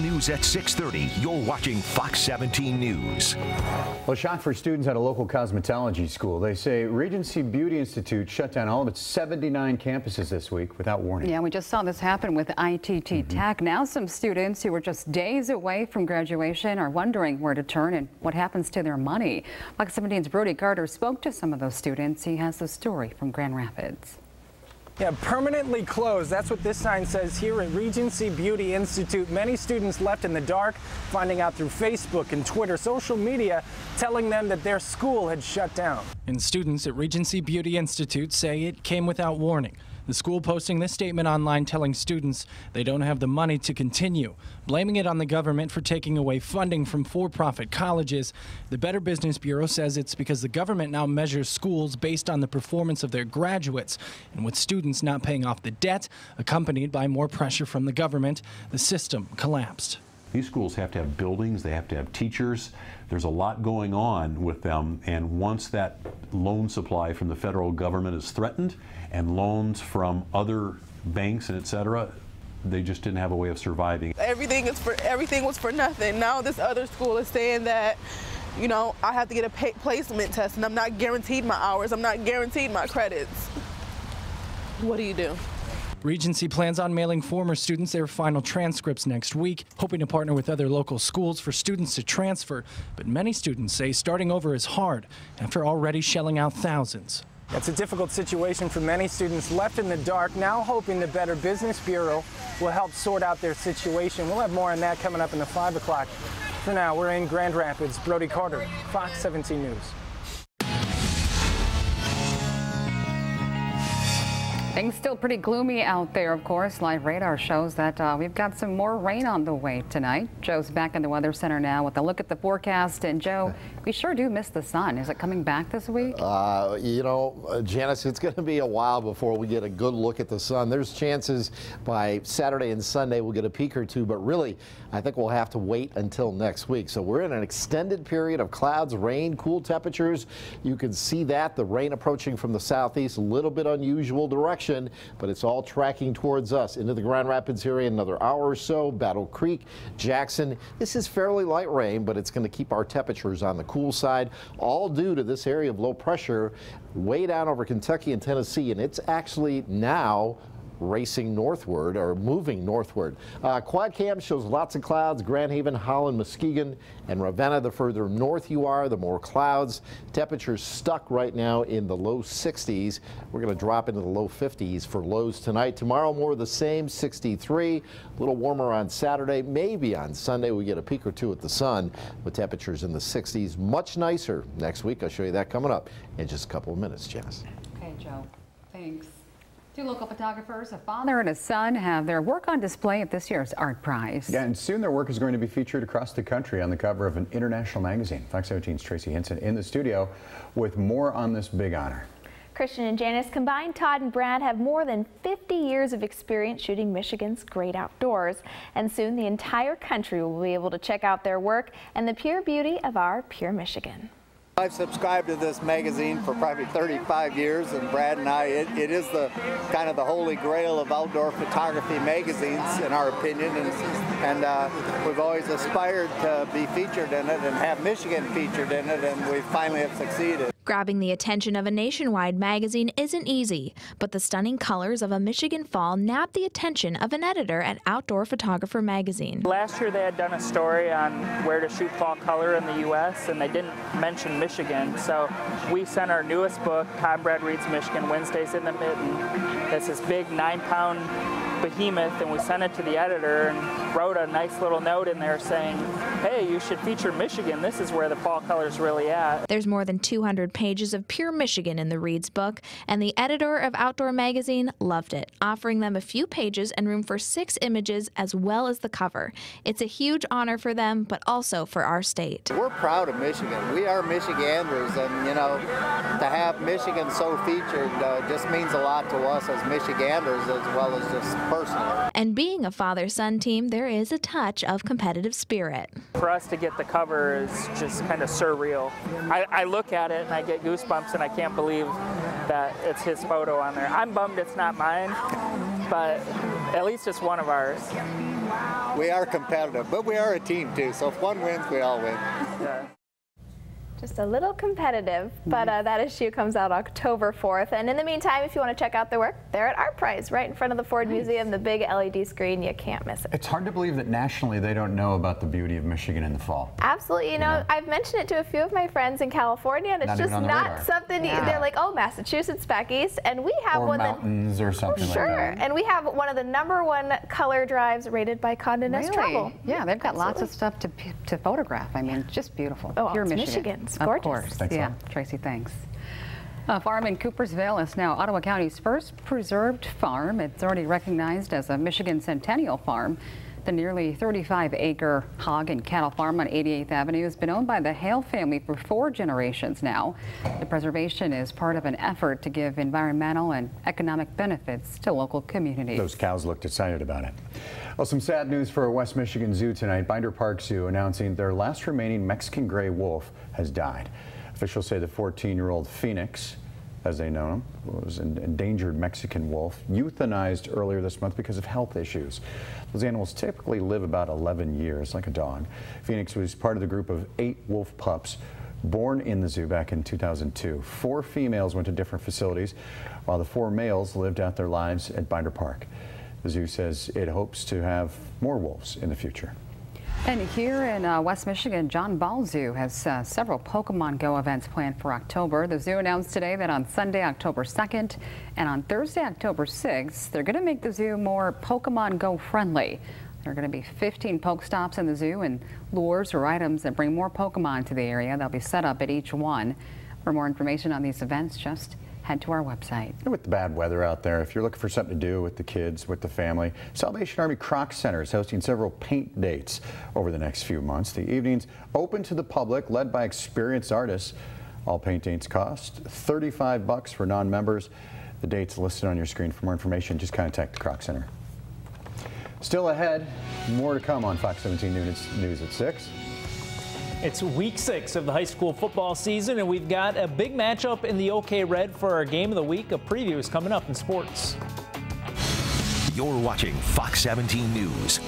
News at 6:30. You're watching Fox 17 News. Well, a shock for students at a local cosmetology school. They say Regency Beauty Institute shut down all of its 79 campuses this week without warning. Yeah, we just saw this happen with ITT Tech. Now some students who were just days away from graduation are wondering where to turn and what happens to their money. Fox 17's Brody Carter spoke to some of those students. He has the story from Grand Rapids. Yeah, permanently closed. That's what this sign says here at Regency Beauty Institute. Many students left in the dark, finding out through Facebook and Twitter, social media, telling them that their school had shut down. And students at Regency Beauty Institute say it came without warning. The school posting this statement online telling students they don't have the money to continue, blaming it on the government for taking away funding from for-profit colleges. The Better Business Bureau says it's because the government now measures schools based on the performance of their graduates, and with students not paying off the debt, accompanied by more pressure from the government, the system collapsed. These schools have to have buildings, they have to have teachers. There's a lot going on with them, and once that loan supply from the federal government is threatened and loans from other banks and et cetera, they just didn't have a way of surviving. Everything was for nothing. Now this other school is saying that, you know, I have to get a placement test and I'm not guaranteed my hours, I'm not guaranteed my credits. What do you do? Regency plans on mailing former students their final transcripts next week, hoping to partner with other local schools for students to transfer. But many students say starting over is hard after already shelling out thousands. It's a difficult situation for many students left in the dark, now hoping the Better Business Bureau will help sort out their situation. We'll have more on that coming up in the 5 o'clock. For now, we're in Grand Rapids. Brody Carter, Fox 17 News. Things still pretty gloomy out there, of course. Live radar shows that we've got some more rain on the way tonight. Joe's back in the Weather Center now with a look at the forecast. And Joe, we sure do miss the sun. Is it coming back this week? You know, Janice, it's going to be a while before we get a good look at the sun. There's chances by Saturday and Sunday we'll get a peek or two, but really, I think we'll have to wait until next week. So we're in an extended period of clouds, rain, cool temperatures. You can see that, the rain approaching from the southeast, a little bit unusual direction, but it's all tracking towards us into the Grand Rapids area in another hour or so. Battle Creek, Jackson. This is fairly light rain, but it's going to keep our temperatures on the cool side, all due to this area of low pressure way down over Kentucky and Tennessee, and it's actually now racing northward or moving northward. Quad cam shows lots of clouds. Grand Haven, Holland, Muskegon, and Ravenna. The further north you are, the more clouds. Temperatures stuck right now in the low 60s. We're going to drop into the low 50s for lows tonight. Tomorrow more of the same, 63. A little warmer on Saturday. Maybe on Sunday we get a peek or two at the sun with temperatures in the 60s. Much nicer next week. I'll show you that coming up in just a couple of minutes, Janice. Okay, Joe. Thanks. Two local photographers, a father and a son, have their work on display at this year's Art Prize. Yeah, and soon their work is going to be featured across the country on the cover of an international magazine. Fox 17's Tracy Hinson in the studio with more on this big honor. Christian and Janice, combined, Todd and Brad have more than 50 years of experience shooting Michigan's great outdoors. And soon the entire country will be able to check out their work and the pure beauty of our pure Michigan. I've subscribed to this magazine for probably 35 years, and Brad and I, it is the kind of the holy grail of outdoor photography magazines, in our opinion, and we've always aspired to be featured in it and have Michigan featured in it, and we finally have succeeded. Grabbing the attention of a nationwide magazine isn't easy, but the stunning colors of a Michigan fall nabbed the attention of an editor at Outdoor Photographer magazine. Last year they had done a story on where to shoot fall color in the U.S. and they didn't mention Michigan, so we sent our newest book, Todd Brad Reads Michigan, Wednesdays in the Mitten. It's this big 9-pound behemoth, and we sent it to the editor and wrote a nice little note in there saying, hey, you should feature Michigan. This is where the fall color's really at. There's more than 200 pages of pure Michigan in the Reads book, and the editor of Outdoor magazine loved it, offering them a few pages and room for 6 images as well as the cover. It's a huge honor for them, but also for our state. We're proud of Michigan. We are Michiganders, and you know, to have Michigan so featured just means a lot to us as Michiganders as well as just personally. And being a father-son team, there is a touch of competitive spirit. For us to get the cover is just kind of surreal. I look at it and I get goosebumps, and I can't believe that it's his photo on there. I'm bummed it's not mine, but At least it's one of ours. We are competitive, but we are a team too. So if one wins, we all win. Yeah. Just a little competitive, but that issue comes out October 4th. And in the meantime, if you want to check out their work, they're at Art Prize, right in front of the Ford Museum, the big LED screen. You can't miss it. It's hard to believe that nationally they don't know about the beauty of Michigan in the fall. Absolutely. You know, I've mentioned it to a few of my friends in California, and it's just not something they're like, oh, Massachusetts back east, and we have one mountains or something like that. Sure, and we have one of the #1 color drives rated by Condé Nast Travel. Yeah, they've got lots of stuff to photograph. I mean, just beautiful. Oh, Pure it's Michigan. It's of gorgeous. course. Thanks, yeah, Tracy, thanks. A farm in Coopersville is now Ottawa County's first preserved farm. It's already recognized as a Michigan Centennial Farm. The nearly 35-acre hog and cattle farm on 88th Avenue has been owned by the Hale family for 4 generations now. The preservation is part of an effort to give environmental and economic benefits to local communities. Those cows looked excited about it. Well, some sad news for a West Michigan zoo tonight. Binder Park Zoo announcing their last remaining Mexican gray wolf has died. Officials say the 14-year-old Phoenix, as they know him, was an endangered Mexican wolf, euthanized earlier this month because of health issues. Those animals typically live about 11 years, like a dog. Phoenix was part of the group of 8 wolf pups born in the zoo back in 2002. 4 females went to different facilities, while the 4 males lived out their lives at Binder Park. The zoo says it hopes to have more wolves in the future. And here in West Michigan, John Ball Zoo has several Pokemon Go events planned for October. The zoo announced today that on Sunday, October 2nd, and on Thursday, October 6th, they're going to make the zoo more Pokemon Go friendly. There are going to be 15 Pokestops in the zoo and lures or items that bring more Pokemon to the area. They'll be set up at each one. For more information on these events, just head to our website. With the bad weather out there, if you're looking for something to do with the kids, with the family, Salvation Army Croc Center is hosting several paint dates over the next few months. The evenings open to the public, led by experienced artists. All paint dates cost $35 for non-members. The date's listed on your screen. For more information, just contact the Croc Center. Still ahead, more to come on Fox 17 News at 6. It's week 6 of the high school football season, and we've got a big matchup in the OK Red for our game of the week. A preview is coming up in sports. You're watching Fox 17 News.